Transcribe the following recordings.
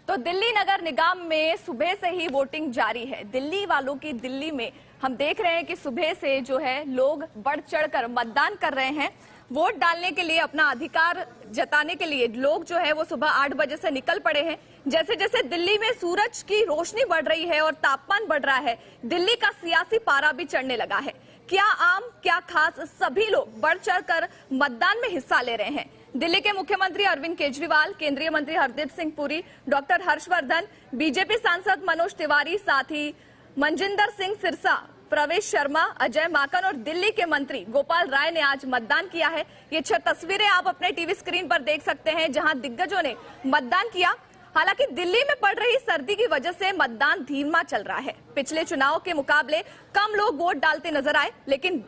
तो दिल्ली नगर निगम में सुबह से ही वोटिंग जारी है। दिल्ली वालों की दिल्ली में हम देख रहे हैं कि सुबह से जो है लोग बढ़ चढ़कर मतदान कर रहे हैं। वोट डालने के लिए, अपना अधिकार जताने के लिए लोग जो है वो सुबह 8 बजे से निकल पड़े हैं। जैसे जैसे दिल्ली में सूरज की रोशनी बढ़ रही है और तापमान बढ़ रहा है, दिल्ली का सियासी पारा भी चढ़ने लगा है। क्या आम क्या खास, सभी लोग बढ़ चढ़कर मतदान में हिस्सा ले रहे हैं। दिल्ली के मुख्यमंत्री अरविंद केजरीवाल, केंद्रीय मंत्री हरदीप सिंह पुरी, डॉक्टर हर्षवर्धन, बीजेपी सांसद मनोज तिवारी, साथ ही मनजिंदर सिंह सिरसा, प्रवेश शर्मा, अजय माकन और दिल्ली के मंत्री गोपाल राय ने आज मतदान किया है। ये 6 तस्वीरें आप अपने टीवी स्क्रीन पर देख सकते हैं जहां दिग्गजों ने मतदान किया। हालांकि दिल्ली में पड़ रही सर्दी की वजह से मतदान धीमा चल रहा है। पिछले चुनाव के मुकाबले कम लोग वोट डालते नजर आए, लेकिन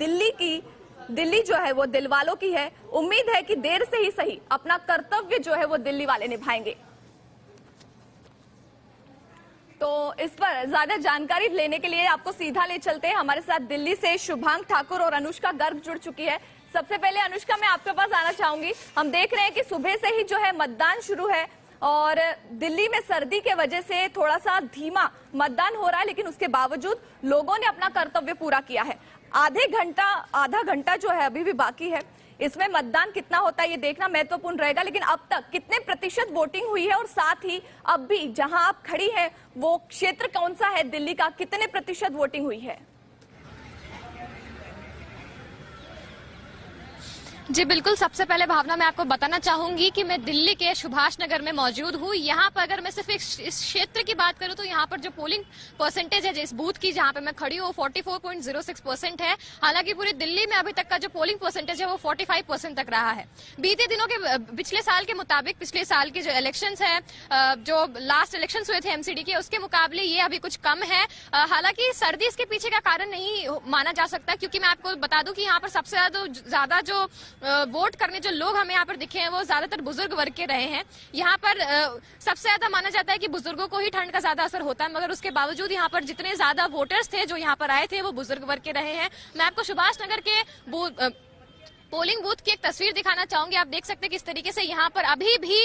दिल्ली जो है वो दिल वालों की है। उम्मीद है कि देर से ही सही अपना कर्तव्य जो है वो दिल्ली वाले निभाएंगे। तो इस पर ज्यादा जानकारी लेने के लिए आपको सीधा ले चलते हैं। हमारे साथ दिल्ली से शुभांग ठाकुर और अनुष्का गर्ग जुड़ चुकी है। सबसे पहले अनुष्का, मैं आपके पास आना चाहूंगी। हम देख रहे हैं कि सुबह से ही जो है मतदान शुरू है और दिल्ली में सर्दी के वजह से थोड़ा सा धीमा मतदान हो रहा है, लेकिन उसके बावजूद लोगों ने अपना कर्तव्य पूरा किया है। आधा घंटा जो है अभी भी बाकी है। इसमें मतदान कितना होता है ये देखना महत्वपूर्ण रहेगा। लेकिन अब तक कितने प्रतिशत वोटिंग हुई है और साथ ही अब भी जहां आप खड़ी हैं वो क्षेत्र कौन सा है दिल्ली का, कितने प्रतिशत वोटिंग हुई है? जी बिल्कुल, सबसे पहले भावना मैं आपको बताना चाहूंगी कि मैं दिल्ली के सुभाष नगर में मौजूद हूँ। यहाँ पर अगर मैं सिर्फ इस क्षेत्र की बात करूँ तो यहाँ पर जो पोलिंग परसेंटेज है जिस बूथ की जहाँ पे मैं खड़ी हूँ 44.06% है। हालांकि पूरी दिल्ली में अभी तक का जो पोलिंग परसेंटेज है वो 45% तक रहा है। बीते दिनों के पिछले साल के मुताबिक पिछले साल के जो इलेक्शन है, जो लास्ट इलेक्शन हुए थे एमसीडी के, उसके मुकाबले ये अभी कुछ कम है। हालांकि सर्दी इसके पीछे का कारण नहीं माना जा सकता, क्योंकि मैं आपको बता दूं कि यहाँ पर सबसे ज्यादा जो वोट करने जो लोग हमें यहाँ पर दिखे हैं वो ज्यादातर बुजुर्ग वर्ग के रहे हैं। यहाँ पर सबसे ज्यादा माना जाता है कि बुजुर्गों को ही ठंड का ज्यादा असर होता है, मगर उसके बावजूद यहाँ पर जितने ज्यादा वोटर्स थे जो यहाँ पर आए थे वो बुजुर्ग वर्ग के रहे हैं। मैं आपको सुभाष नगर के पोलिंग बूथ की एक तस्वीर दिखाना चाहूंगी। आप देख सकते हैं किस तरीके से यहाँ पर अभी भी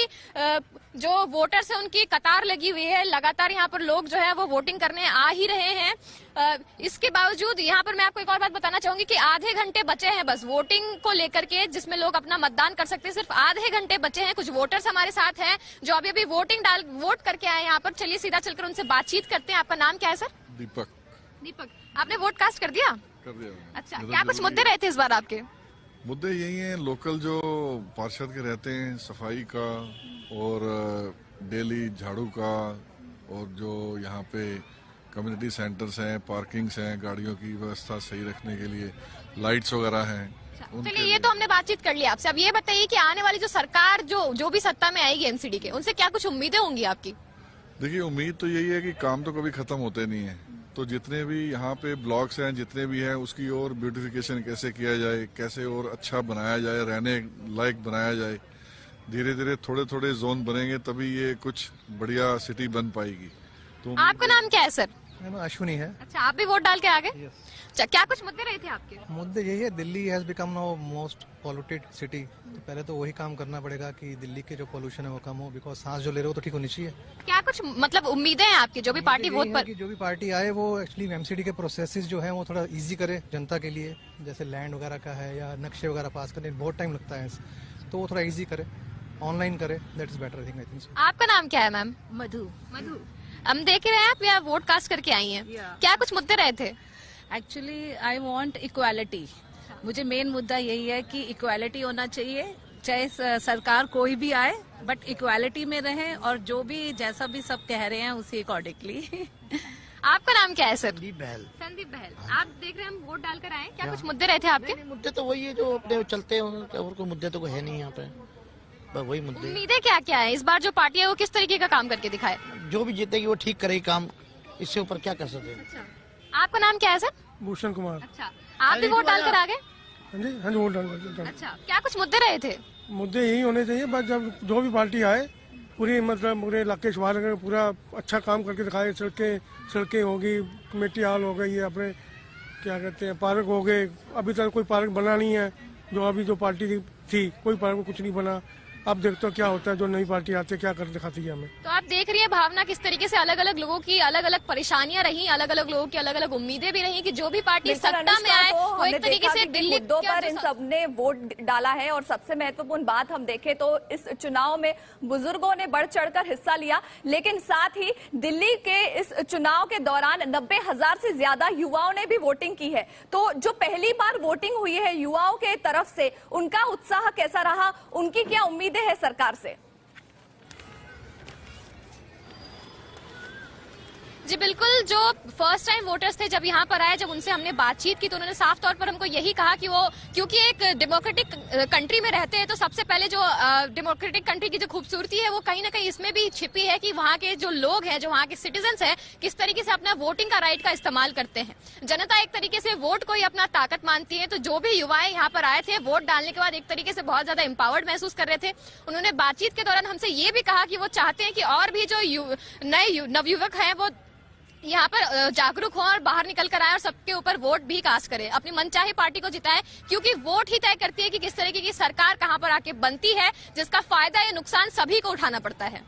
जो वोटर्स है उनकी कतार लगी हुई है। लगातार यहाँ पर लोग जो है वो वोटिंग करने आ ही रहे हैं। इसके बावजूद यहाँ पर मैं आपको एक और बात बताना चाहूंगी कि आधे घंटे बचे हैं बस वोटिंग को लेकर के, जिसमें लोग अपना मतदान कर सकते हैं। सिर्फ आधे घंटे बचे हैं। कुछ वोटर्स हमारे साथ हैं जो अभी वोट करके आए यहाँ पर। चलिए सीधा चलकर उनसे बातचीत करते हैं। आपका नाम क्या है सर? दीपक, आपने वोट कास्ट कर दिया? कर दिया। अच्छा, क्या कुछ मुद्दे रहे थे इस बार आपके? मुद्दे यही हैं, लोकल जो पार्षद के रहते हैं, सफाई का और डेली झाड़ू का, और जो यहाँ पे कम्युनिटी सेंटर्स हैं, पार्किंग्स हैं, गाड़ियों की व्यवस्था सही रखने के लिए लाइट्स वगैरह हैं। चलिए, ये तो हमने बातचीत कर लिया आपसे। अब ये बताइए कि आने वाली जो सरकार जो भी सत्ता में आएगी एमसीडी के, उनसे क्या कुछ उम्मीदें होंगी आपकी? देखिए, उम्मीद तो यही है कि काम तो कभी खत्म होते नहीं है। तो जितने भी यहाँ पे ब्लॉक्स हैं, जितने भी हैं, उसकी और ब्यूटिफिकेशन कैसे किया जाए, कैसे और अच्छा बनाया जाए, रहने लायक बनाया जाए। धीरे धीरे थोड़े थोड़े जोन बनेंगे तभी ये कुछ बढ़िया सिटी बन पाएगी। तो आपका नाम क्या है सर? अश्विनी है। अच्छा, आप भी वोट डाल के आ गए? अच्छा, क्या कुछ मुद्दे रहे थे आपके? मुद्दे यही है, Delhi has become now most polluted city. तो पहले तो वही काम करना पड़ेगा कि दिल्ली के जो पोल्यूशन है वो कम हो, बिकॉज सांस जो ले रहे हो तो ठीक होनी चाहिए। क्या कुछ मतलब उम्मीदें हैं आपकी जो भी पार्टी वोट पर? जो भी पार्टी आए वो एक्चुअली एमसीडी के प्रोसेसेस जो है वो थोड़ा इजी करे जनता के लिए। जैसे लैंड वगैरह का है या नक्शे वगैरह पास करने बहुत टाइम लगता है, तो वो थोड़ा इजी करे, ऑनलाइन करे, that is better I think. आपका नाम क्या है मैम? मधु। हम देख रहे हैं आप यहाँ वोट कास्ट करके आई हैं। क्या कुछ मुद्दे रहे थे? Actually I want equality. मुझे मेन मुद्दा यही है कि इक्वालिटी होना चाहिए, चाहे सरकार कोई भी आए, बट इक्वालिटी में रहे और जो भी जैसा भी सब कह रहे हैं उसी अकॉर्डिंगली। आपका नाम क्या है सर? संदीप बहल। संदीप बहल, आप देख रहे हैं हम वोट डालकर आए। क्या कुछ मुद्दे रहे थे आपके? नहीं, मुद्दे तो वही है जो अपने चलते हैं, और कोई मुद्दे तो कोई है नहीं यहाँ पे, बस वही मुद्दे। उम्मीदें क्या क्या है इस बार जो पार्टी है वो किस तरीके का काम करके दिखाए? जो भी जीतेगी वो ठीक करेगी काम, इससे ऊपर क्या कर सकते हैं। अच्छा, आपका नाम क्या है सर? भूषण कुमार। अच्छा, आप भी वोट डालकर आ गए? हाँ जी, वोट डाल। अच्छा, क्या कुछ मुद्दे रहे थे? मुद्दे यही होने चाहिए, बस जब जो भी पार्टी आए पूरी मतलब पूरे इलाके शुमार पूरा अच्छा काम करके दिखाए। सड़कें होगी, कमेटी हॉल हो गई, अपने क्या कहते हैं पार्क हो गए। अभी तक कोई पार्क बना नहीं है, जो अभी जो पार्टी थी कोई पार्क कुछ नहीं बना। अब देखते हो क्या होता है, जो नई पार्टी आती है क्या कर दिखाती है हमें। तो आप देख रही है भावना किस तरीके से अलग अलग लोगों की अलग अलग परेशानियां रही, अलग अलग लोगों की अलग अलग उम्मीदें भी रही कि जो भी पार्टी सत्ता में आए वो एक तरीके से दिल्ली मुद्दों पर इन सबने वोट डाला है। और सबसे महत्वपूर्ण बात हम देखें तो इस चुनाव में बुजुर्गों ने बढ़ चढ़कर हिस्सा लिया, लेकिन साथ ही दिल्ली के इस चुनाव के दौरान 90,000 से ज्यादा युवाओं ने भी वोटिंग की है। तो जो पहली बार वोटिंग हुई है युवाओं के तरफ से, उनका उत्साह कैसा रहा, उनकी क्या उम्मीदें हैं सरकार से? जी बिल्कुल, जो फर्स्ट टाइम वोटर्स थे जब यहाँ पर आए, जब उनसे हमने बातचीत की तो उन्होंने साफ तौर पर हमको यही कहा कि वो क्योंकि एक डेमोक्रेटिक कंट्री में रहते हैं तो सबसे पहले जो डेमोक्रेटिक कंट्री की जो खूबसूरती है वो कहीं ना कहीं इसमें भी छिपी है कि वहाँ के जो लोग हैं, जो वहाँ के सिटीजन्स हैं, किस तरीके से अपना वोटिंग का राइट का इस्तेमाल करते हैं। जनता एक तरीके से वोट को ही अपना ताकत मानती है। तो जो भी युवाएं यहाँ पर आए थे वोट डालने के बाद एक तरीके से बहुत ज्यादा एम्पावर्ड महसूस कर रहे थे। उन्होंने बातचीत के दौरान हमसे ये भी कहा कि वो चाहते हैं कि और भी जो नए नवयुवक हैं वो यहाँ पर जागरूक हो और बाहर निकल कर आए और सबके ऊपर वोट भी कास्ट करे, अपनी मनचाही पार्टी को जिताए, क्योंकि वोट ही तय करती है कि किस तरीके की सरकार कहाँ पर आके बनती है, जिसका फायदा या नुकसान सभी को उठाना पड़ता है।